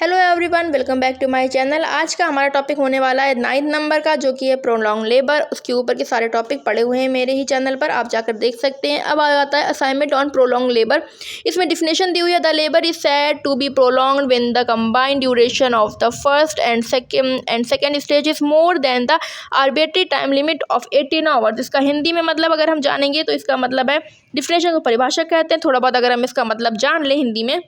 Hello everyone, welcome back to my channel. आज का हमारा टॉपिक होने वाला है 9th नंबर का, जो कि है प्रोलॉन्ग लेबर। उसके ऊपर के सारे टॉपिक पड़े हुए हैं मेरे ही चैनल पर, आप जाकर देख सकते हैं। अब आ जाता है असाइनमेंट ऑन प्रोलॉन्ग लेबर। इसमें डिफिनेशन दी हुई है, the labour is said to be prolonged when the combined duration of the first and second stage is more than the arbitrary time limit of 18 hours. इसका हिंदी में मतलब अगर हम जानेंगे तो इसका मतलब है, डिफिनेशन को परिभाषा कहते हैं। थोड़ा बहुत अगर हम इसका मतलब जान लें हिंदी में,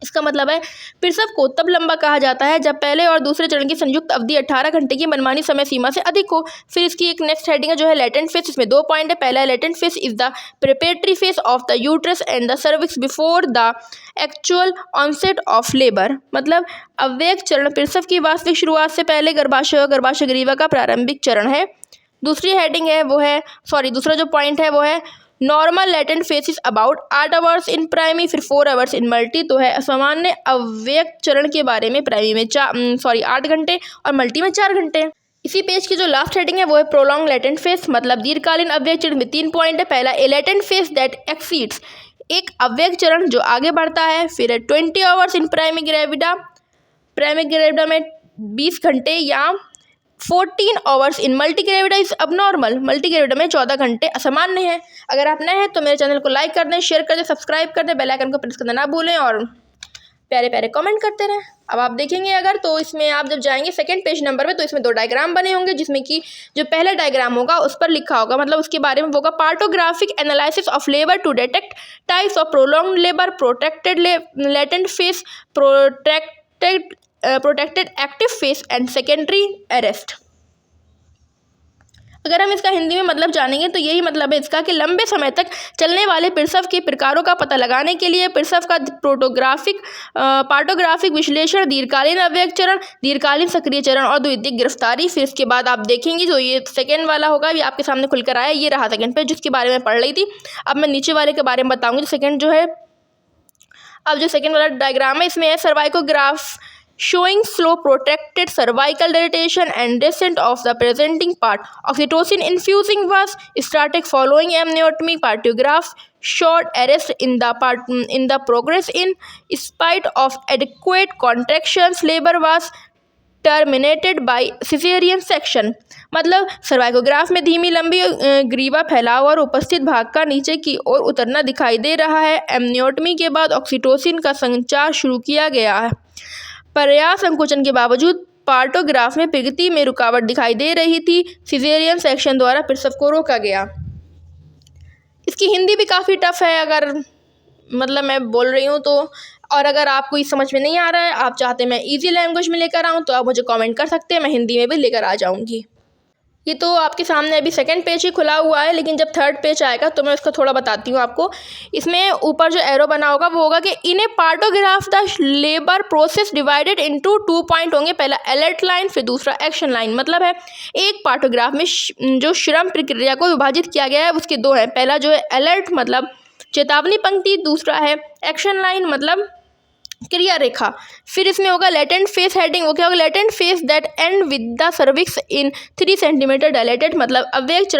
इसका मतलब है प्रसव को तब लंबा कहा जाता है जब पहले और दूसरे चरण की संयुक्त अवधि 18 घंटे की मनमानी समय सीमा से अधिक हो। फिर इसकी एक नेक्स्ट हेडिंग है जो है लेटेंट फेस। इसमें 2 पॉइंट है। पहला है latent phase is the preparatory phase of the uterus and the cervix before the actual onset of labour. मतलब अव्यक्त चरण प्रसव की वास्तविक शुरुआत से पहले गर्भाशय और गर्भाशय ग्रीवा का प्रारंभिक चरण है। दूसरी हेडिंग है वो है, दूसरा जो पॉइंट है वो है normal latent phase is about 8 hours in primi, फिर 4 आवर्स इन मल्टी। तो है सामान्य अव्यक्त चरण के बारे में प्राइमी में 8 घंटे और मल्टी में 4 घंटे। इसी पेज की जो लास्ट हेडिंग है वो है प्रोलॉन्ग लेटेंट फेस, मतलब दीर्घकालीन अव्यक्त चरण में 3 पॉइंट है। पहला ए लेटेंट फेस दैट एक्सीड्स, एक अव्यक्त चरण जो आगे बढ़ता है। फिर है 20 आवर्स इन प्राइमी ग्रेविडा में 20 घंटे या 14 hours in multi gravida is abnormal, multi gravida में 14 घंटे असामान्य है। अगर आप नए हैं तो मेरे चैनल को लाइक कर दें, शेयर कर दें, सब्सक्राइब कर दें, बेल आइकन को प्रेस करना ना भूलें और प्यारे प्यारे कमेंट करते रहें। अब आप देखेंगे अगर तो इसमें आप जब जाएंगे सेकंड पेज नंबर पे तो इसमें 2 डायग्राम बने होंगे, जिसमें कि जो पहला डायग्राम होगा उस पर लिखा होगा, मतलब उसके बारे में होगा partographic analysis of labour to detect types of prolonged labour, protracted latent phase, protracted active phase and secondary arrest. अगर हम इसका हिंदी में मतलब जानेंगे तो यही मतलब है इसका कि लंबे समय तक चलने वाले प्रसव के प्रकारों का पता लगाने के लिए प्रसव का पार्टोग्राफिक विश्लेषण, दीर्घकालीन अव्यक्त चरण, दीर्घकालीन सक्रिय चरण और द्वितीयक गिरफ्तारी। फिर इसके बाद आप देखेंगे जो ये सेकेंड वाला होगा, ये आपके सामने खुलकर आया, ये रहा सेकेंड पेज जिसके बारे में पढ़ रही थी। अब मैं नीचे वाले के बारे में बताऊंगी। तो सेकेंड जो है, अब जो सेकेंड वाला डायग्राम है इसमें है सर्वाइकोग्राफ showing slow protracted cervical dilatation and descent of the presenting part. Oxytocin infusing was started following amniotomy. Partiograph short arrest in the progress. In spite of adequate contractions, labor was terminated by cesarean section. मतलब सर्वाइकोग्राफ में धीमी लंबी ग्रीवा फैलाव और उपस्थित भाग का नीचे की ओर उतरना दिखाई दे रहा है। एमनियोटमी के बाद ऑक्सीटोसिन का संचार शुरू किया गया है। पर्याप्त संकोचन के बावजूद पार्टोग्राफ में प्रगति में रुकावट दिखाई दे रही थी। सिजेरियन सेक्शन द्वारा प्रसव को रोका गया। इसकी हिंदी भी काफ़ी टफ है, अगर मतलब मैं बोल रही हूँ तो। और अगर आपको इस समझ में नहीं आ रहा है, आप चाहते हैं मैं इजी लैंग्वेज में लेकर आऊँ, तो आप मुझे कमेंट कर सकते हैं, मैं हिंदी में भी लेकर आ जाऊँगी। ये तो आपके सामने अभी सेकंड पेज ही खुला हुआ है, लेकिन जब थर्ड पेज आएगा तो मैं उसको थोड़ा बताती हूँ आपको। इसमें ऊपर जो एरो बना होगा वो होगा कि in a partograph the labour process divided into 2 point होंगे। पहला अलर्ट लाइन, फिर दूसरा एक्शन लाइन। मतलब है एक पार्टोग्राफ में जो श्रम प्रक्रिया को विभाजित किया गया है उसके 2 हैं। पहला जो है अलर्ट मतलब चेतावनी पंक्ति, दूसरा है एक्शन लाइन मतलब क्रिया रेखा। फिर इसमें होगा लेटेंट फेस हेडिंग। वो क्या होगा? Latent face that and with the cervix in 3 centimetre dilated, मतलब अव्यक्त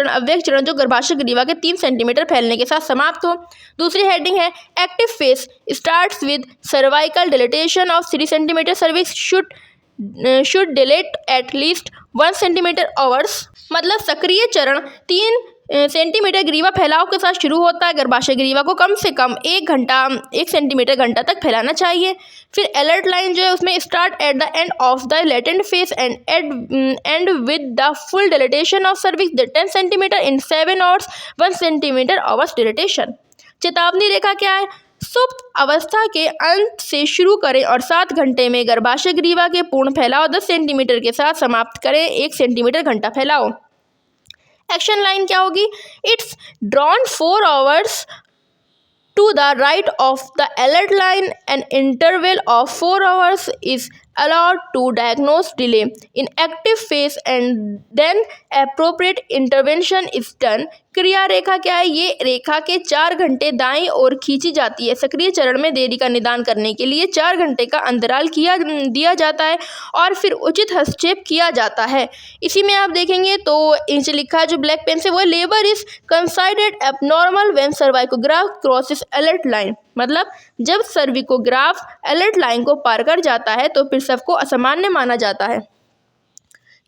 चरण जो गर्भाशय ग्रीवा के 3 सेंटीमीटर फैलने के साथ समाप्त हो। दूसरी हेडिंग है active phase starts with cervical dilatation of 3 centimetre, cervix should dilate at least 1 centimetre hours. मतलब सक्रिय चरण 3 सेंटीमीटर ग्रीवा फैलाव के साथ शुरू होता है। गर्भाशय ग्रीवा को कम से कम 1 सेंटीमीटर घंटा तक फैलाना चाहिए। फिर अलर्ट लाइन जो है उसमें start at the end of the latent phase and with the full dilatation of cervix 10 centimetre in 7 hours, 1 centimetre hours dilatation. चेतावनी रेखा क्या है? सुप्त अवस्था के अंत से शुरू करें और 7 घंटे में गर्भाशय ग्रीवा के पूर्ण फैलाव 10 सेंटीमीटर के साथ समाप्त करें। 1 सेंटीमीटर घंटा फैलाओ। एक्शन लाइन क्या होगी? It's drawn 4 hours to the right of the alert line, an interval of 4 hours is allowed to diagnose delay in active phase and then appropriate intervention is done. क्रिया रेखा क्या है? ये रेखा के 4 घंटे दाईं ओर खींची जाती है। सक्रिय चरण में देरी का निदान करने के लिए 4 घंटे का अंतराल दिया जाता है और फिर उचित हस्तक्षेप किया जाता है। इसी में आप देखेंगे तो नीचे लिखा है जो ब्लैक पेन से, वो labour is considered abnormal when cervicograph crosses alert line. मतलब जब सर्विकोग्राफ अलर्ट लाइन को पार कर जाता है तो प्रसव को असामान्य माना जाता है।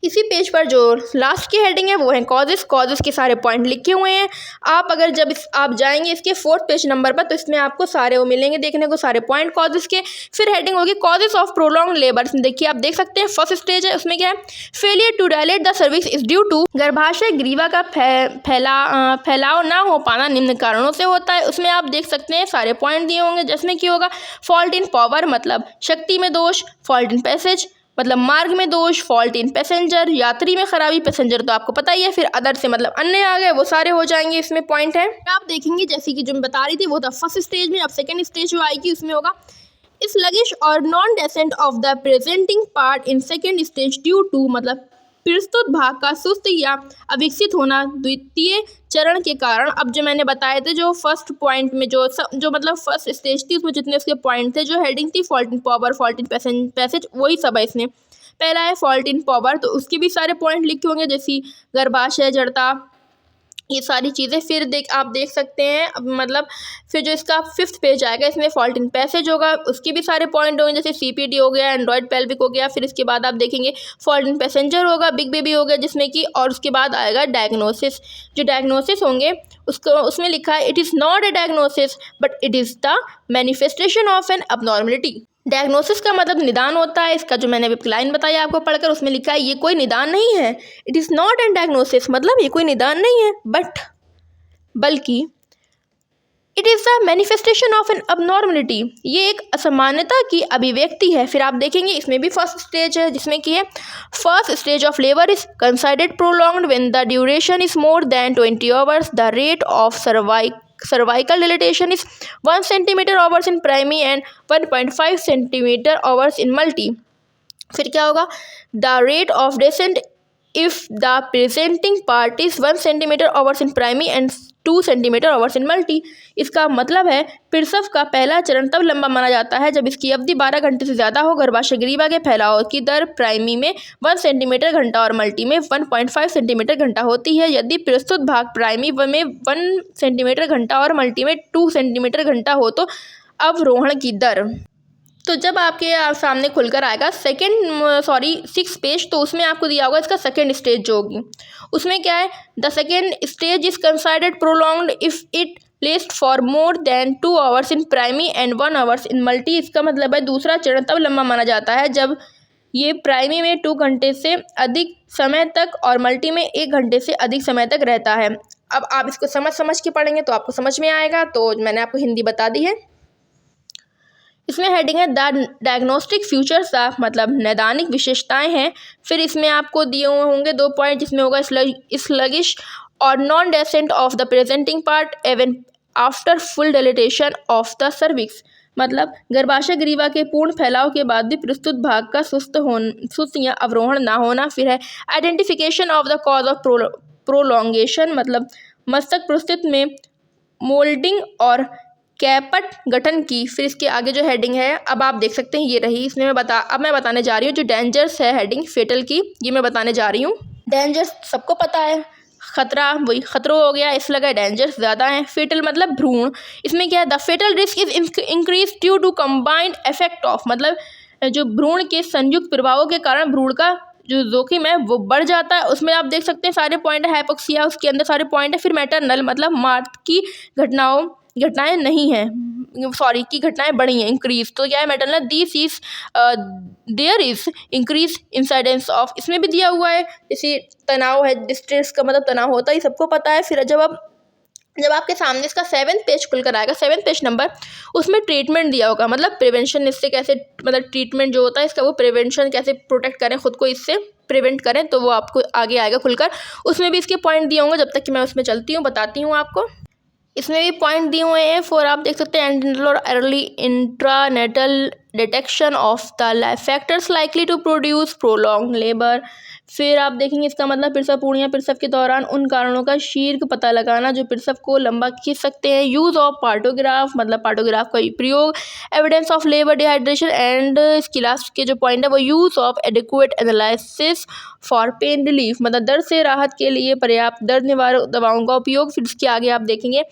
इसी पेज पर जो लास्ट की हेडिंग है वो है कॉजेस के सारे पॉइंट लिखे हुए हैं। आप अगर जब आप जाएंगे इसके 4th पेज नंबर पर तो इसमें आपको सारे वो मिलेंगे देखने को, सारे पॉइंट कॉजेस के। फिर हेडिंग होगी कॉजेस ऑफ प्रोलॉन्ग लेबर। इसमें देखिए आप देख सकते हैं फर्स्ट स्टेज है, उसमें क्या है, failure to dilate the cervix is due to, गर्भाशय ग्रीवा का फैलाव ना हो पाना निम्न कारणों से होता है। उसमें आप देख सकते हैं सारे पॉइंट दिए होंगे, जिसमें क्या होगा, फॉल्ट इन पावर मतलब शक्ति में दोष, फॉल्ट इन पैसेज मतलब मार्ग में दोष, फॉल्ट इन पैसेंजर यात्री में खराबी, पैसेंजर तो आपको पता ही है, फिर अदर से मतलब अन्य आ गए, वो सारे हो जाएंगे इसमें पॉइंट है। आप देखेंगे जैसे कि जो मैं बता रही थी वो था फर्स्ट स्टेज में। अब सेकंड स्टेज जो आएगी उसमें होगा स्लगिश और non descent of the presenting part in second stage due to मतलब प्रस्तुत भाग का सुस्त या अविकसित होना द्वितीय चरण के कारण। अब जो मैंने बताए थे जो फर्स्ट पॉइंट में जो मतलब फर्स्ट स्टेज थी उसमें जितने उसके पॉइंट थे, जो हेडिंग थी fault in power, fault in passage, वही सब है इसमें। पहला है फॉल्ट इन पावर, तो उसके भी सारे पॉइंट लिखे होंगे जैसी गर्भाशय जड़ता, ये सारी चीज़ें। फिर आप देख सकते हैं मतलब फिर जो इसका 5th पेज आएगा इसमें फॉल्ट इन पैसेज होगा, उसके भी सारे पॉइंट होंगे जैसे CPD हो गया, एंड्रॉयड पेल्विक हो गया। फिर इसके बाद आप देखेंगे फॉल्ट इन पैसेंजर होगा, बिग बेबी हो गया जिसमें कि, और उसके बाद आएगा डायग्नोसिस। जो डायग्नोसिस होंगे उसको उसमें लिखा है it is not a diagnosis but it is the manifestation of an abnormality. Diagnosis का मतलब निदान होता है, इसका जो मैंने अभी लाइन बताई आपको पढ़कर उसमें लिखा है ये कोई निदान नहीं है, it is not an diagnosis मतलब ये कोई निदान नहीं है, बल्कि it is the manifestation of an abnormality, ये एक असामान्यता की अभिव्यक्ति है। फिर आप देखेंगे इसमें भी फर्स्ट स्टेज है जिसमें कि है first stage of labour is considered prolonged when the duration is more than 20 hours, the rate of cervical dilatation is 1 centimeter hours in primary and 1.5 centimeter hours in multi। फिर क्या होगा, the rate of descent if the presenting part is 1 centimeter hours in primary and 2 centimeter hours in multi। इसका मतलब है प्रसव का पहला चरण तब लंबा माना जाता है जब इसकी अवधि 12 घंटे से ज़्यादा हो। गर्भाशय ग्रीवा के फैलाव की दर प्राइमरी में 1 सेंटीमीटर घंटा और मल्टी में 1.5 सेंटीमीटर घंटा होती है। यदि प्रस्तुत भाग प्राइमरी में 1 सेंटीमीटर घंटा और मल्टी में 2 सेंटीमीटर घंटा हो तो अवरोहण की दर, तो जब आपके सामने खुलकर आएगा 6 पेज, तो उसमें आपको दिया होगा इसका सेकेंड स्टेज जो होगी, उसमें क्या है, the second stage is considered prolonged if it last for more than 2 hours in primary and 1 hours in multi. इसका मतलब है दूसरा चरण तब लंबा माना जाता है जब ये प्राइमरी में 2 घंटे से अधिक समय तक और मल्टी में 1 घंटे से अधिक समय तक रहता है। अब आप इसको समझ के पढ़ेंगे तो आपको समझ में आएगा, तो मैंने आपको हिंदी बता दी है। इसमें हेडिंग है द डायग्नोस्टिक फीचर्स ऑफ मतलब नैदानिक विशेषताएं हैं। फिर इसमें आपको दिए हुए होंगे 2 पॉइंट जिसमें होगा स्लगिश और non descent of the presenting part even after full dilatation of the cervix, मतलब गर्भाशय ग्रीवा के पूर्ण फैलाव के बाद भी प्रस्तुत भाग का सुस्त या अवरोहण ना होना। फिर है identification of the cause of prolongation, मतलब मस्तक प्रस्तुत में मोल्डिंग और कैपट गठन की। फिर इसके आगे जो हेडिंग है अब आप देख सकते हैं ये रही, इसमें मैं बताने जा रही हूँ जो डेंजर्स है हेडिंग फेटल की, ये मैं बताने जा रही हूँ। डेंजर्स सबको पता है, खतरा वही खतरों हो गया, इसलिए लगा डेंजर्स ज़्यादा हैं। फेटल मतलब भ्रूण, इसमें क्या है, the fetal risk is increase due to combined effect of, मतलब जो भ्रूण के संयुक्त प्रभावों के कारण भ्रूण का जो जोखिम है वो बढ़ जाता है। उसमें आप देख सकते हैं सारे पॉइंट है, हाइपोक्सिया उसके अंदर सारे पॉइंट है। फिर मैटरनल मतलब मार्ट की घटनाएं नहीं हैं, की घटनाएं बढ़ी हैं, इंक्रीज, तो क्या है maternal this is there is increase incidence of, इसमें भी दिया हुआ है। जैसे तनाव है, डिस्ट्रेस का मतलब तनाव होता है, ये सबको पता है। फिर जब आपके सामने इसका 7th पेज खुलकर आएगा, 7th पेज नंबर, उसमें ट्रीटमेंट दिया होगा, मतलब प्रिवेंशन, इससे कैसे मतलब ट्रीटमेंट जो होता है इसका वो प्रिवेंशन कैसे प्रोटेक्ट करें खुद को, इससे प्रिवेंट करें, तो वो आपको आगे आएगा खुलकर। उसमें भी इसके पॉइंट दिए होंगे, जब तक कि मैं उसमें चलती हूँ बताती हूँ आपको। इसमें भी पॉइंट दिए हुए हैं फॉर, आप देख सकते हैं एंटीनेटल और early intranatal detection of the life factors likely to produce prolong labour. फिर आप देखेंगे इसका मतलब प्रसव पूर्ण या प्रसव के दौरान उन कारणों का शीघ्र पता लगाना जो प्रसव को लंबा खींच सकते हैं। यूज़ ऑफ पार्टोग्राफ, मतलब पार्टोग्राफ का प्रयोग। Evidence of labour dehydration and इसकी लास्ट के जो पॉइंट है वो use of adequate analysis for pain relief, मतलब दर्द से राहत के लिए पर्याप्त दर्द निवारक दवाओं का उपयोग। फिर इसके आगे आप देखेंगे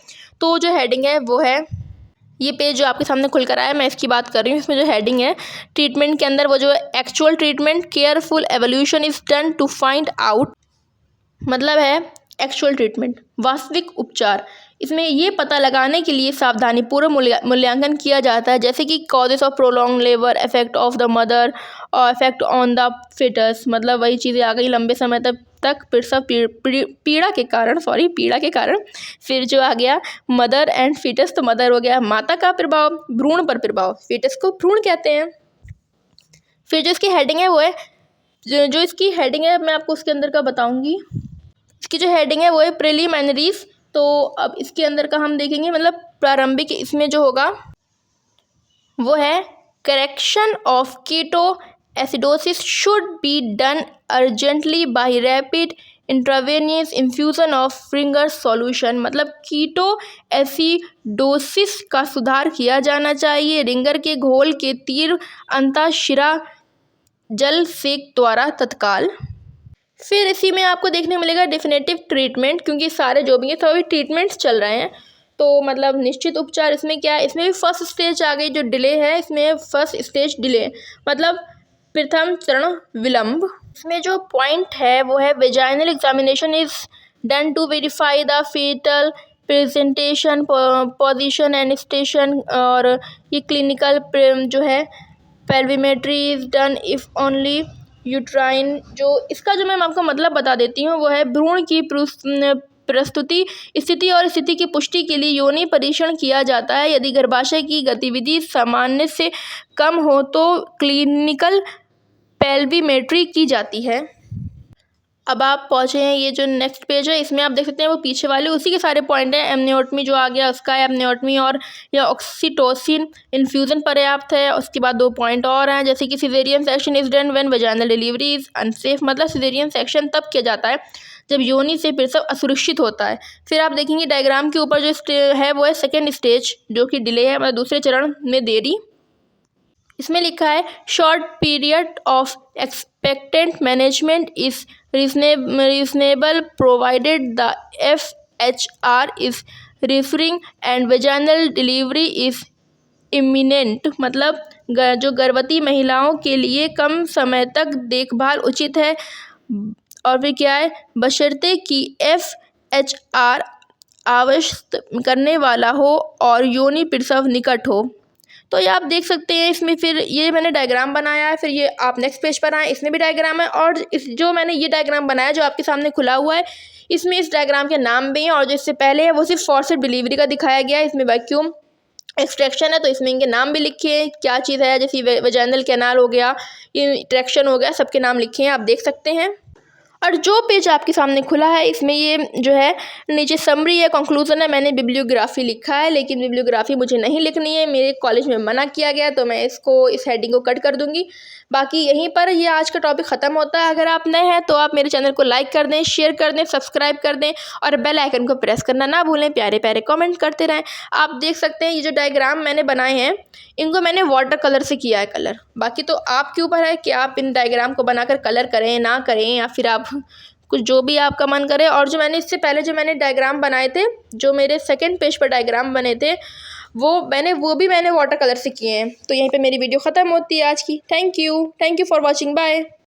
तो जो हेडिंग है वो है ये पेज जो आपके सामने खुल कर आया, मैं इसकी बात कर रही हूँ। इसमें जो हेडिंग है ट्रीटमेंट के अंदर, वो जो actual treatment careful evolution is done to find out, मतलब है एक्चुअल ट्रीटमेंट, वास्तविक उपचार। इसमें ये पता लगाने के लिए सावधानीपूर्वक मूल्यांकन किया जाता है, जैसे कि causes of prolong labour, effect of the mother और इफेक्ट ऑन द फिटस, मतलब वही चीज़ें आ गई, लंबे समय तक प्रसव पीड़ा के कारण। फिर जो आ गया मदर एंड फिटस, तो मदर हो गया माता का प्रभाव, भ्रूण पर प्रभाव, फिटस को भ्रूण कहते हैं। फिर जो इसकी हेडिंग है वो है, जो इसकी हेडिंग है मैं आपको उसके अंदर का बताऊंगी। इसकी जो हेडिंग है वो है प्रिलिमिनरीज। तो अब इसके अंदर का हम देखेंगे, मतलब प्रारंभिक, इसमें जो होगा वो है correction of keto acidosis should be done urgently by rapid intravenous infusion of Ringer solution, मतलब कीटो एसिडोसिस का सुधार किया जाना चाहिए रिंगर के घोल के तीव्र अंतःशिरा जल सेक द्वारा तत्काल। फिर इसी में आपको देखने मिलेगा डेफिनेटिव ट्रीटमेंट, क्योंकि सारे जो भी हैं सभी ट्रीटमेंट्स चल रहे हैं, तो मतलब निश्चित उपचार। इसमें क्या है, इसमें भी फर्स्ट स्टेज आ गई, जो डिले है इसमें फर्स्ट स्टेज डिले, मतलब प्रथम चरण विलंब। इसमें जो पॉइंट है वो है vaginal examination is done to verify the fetal presentation, position and station, और ये क्लिनिकल जो है pelvimetry is done if only uterine. जो इसका जो मैं आपको मतलब बता देती हूँ वो है भ्रूण की प्रस्तुति स्थिति और स्थिति की पुष्टि के लिए योनि परीक्षण किया जाता है। यदि गर्भाशय की गतिविधि सामान्य से कम हो तो क्लिनिकल पेल्विमेट्री की जाती है। अब आप पहुँचे हैं ये जो नेक्स्ट पेज है, इसमें आप देख सकते हैं वो पीछे वाले उसी के सारे पॉइंट हैं। एमनियोटमी जो आ गया उसका है, एमनियोटमी और या ऑक्सीटोसिन इन्फ्यूज़न पर्याप्त है। उसके बाद 2 पॉइंट और हैं, जैसे कि caesarean section is done when vaginal delivery is unsafe, मतलब सिजेरियन सेक्शन तब किया जाता है जब योनि से प्रसव असुरक्षित होता है। फिर आप देखेंगे डायग्राम के ऊपर जो है वो है सेकेंड स्टेज, जो कि डिले है, मतलब दूसरे चरण में देरी। इसमें लिखा है short period of expectant management is reasonable provided the FHR is referring and vaginal delivery is imminent, मतलब जो गर्भवती महिलाओं के लिए कम समय तक देखभाल उचित है। और फिर क्या है, बशर्ते कि FHR आवश्यक करने वाला हो और योनि प्रसव निकट हो। तो ये आप देख सकते हैं इसमें। फिर ये मैंने डायग्राम बनाया है, फिर ये आप नेक्स्ट पेज पर आए, इसमें भी डायग्राम है, और इस जो मैंने ये डायग्राम बनाया जो आपके सामने खुला हुआ है, इसमें इस डायग्राम के नाम भी हैं, और जो इससे पहले है वो सिर्फ फोर्सेप्स डिलीवरी का दिखाया गया है। इसमें वैक्यूम एक्सट्रैक्शन है, तो इसमें इनके नाम भी लिखे हैं क्या चीज़ है, जैसे वेजाइनल कैनाल हो गया, ये ट्रैक्शन हो गया, सबके नाम लिखे हैं, आप देख सकते हैं। और जो पेज आपके सामने खुला है इसमें ये जो है नीचे समरी है, कंक्लूजन है, मैंने बिब्लियोग्राफी लिखा है, लेकिन बिब्लियोग्राफी मुझे नहीं लिखनी है, मेरे कॉलेज में मना किया गया, तो मैं इस हेडिंग को कट कर दूंगी। बाकी यहीं पर ये आज का टॉपिक ख़त्म होता है। अगर आप नए हैं तो आप मेरे चैनल को लाइक कर दें, शेयर कर दें, सब्सक्राइब कर दें, और बेल आइकन को प्रेस करना ना भूलें। प्यारे प्यारे कमेंट करते रहें। आप देख सकते हैं ये जो डायग्राम मैंने बनाए हैं इनको मैंने वाटर कलर से किया है कलर। बाकी तो आपके ऊपर है कि आप इन डायग्राम को बनाकर कलर करें ना करें, या फिर आप कुछ जो भी आपका मन करे। और जो मैंने इससे पहले जो मैंने डायग्राम बनाए थे, जो मेरे सेकंड पेज पर डायग्राम बने थे, वो भी मैंने वाटर कलर से किए हैं। तो यहीं पे मेरी वीडियो ख़त्म होती है आज की। Thank you for watching, bye.